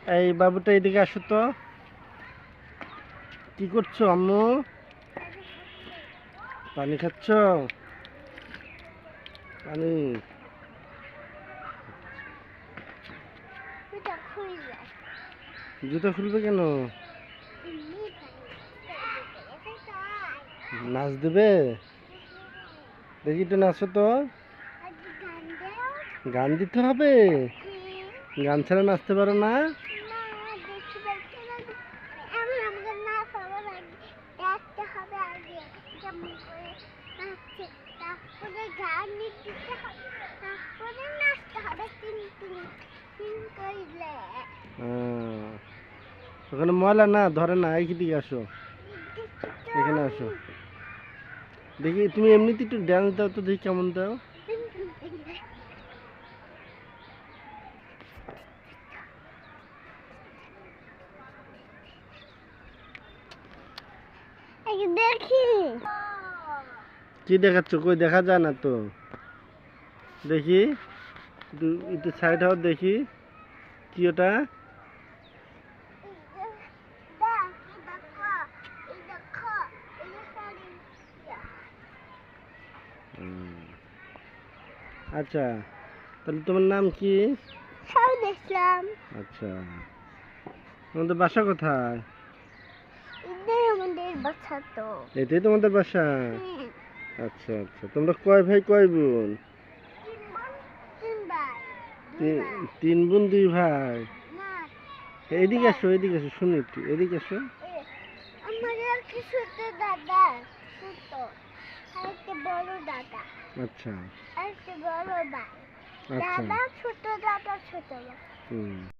এই বাবুটা এদিকে আসো তো। কি করছো আম্মু? পানি খাচ্ছ? পানি? জুতা খুলবে কেন? নাচ দেবে? দেখি তো, নাচো তো। গান দিতে হবে? গান ছাড়া নাচতে পারো না? ওখানে ময়লা না ধরে না, এইদিকে আসো, এখানে আসো। দেখি তুমি এমনিতে একটু ড্যান্স দাও তো, দেখি কেমন দাও। দেখি কি দেখাচ্ছ? কই দেখা যায় না তো। দেখি একটু সাইড হও দেখি। কি ওটা? আচ্ছা, তাহলে তোমার নাম কি? ইসলাম। আচ্ছা, তোমাদের বাসা কোথায়? আমাদের বাচ্চা তো এটাই তোমাদের বাসা? আচ্ছা আচ্ছা, তোমরা কয় ভাই কয় বোন? তিন বোন দুই ভাই। এদিকে আসো, এদিকে আসো, শুনি একটু, এদিকে আসো। আমাদের ছোট দাদা, ছোট আরেকটা বড় দাদা, আচ্ছা আরেকটা বড় ভাই, আচ্ছা। দাদা ছোট দাদা ছোট ভাই। হুম।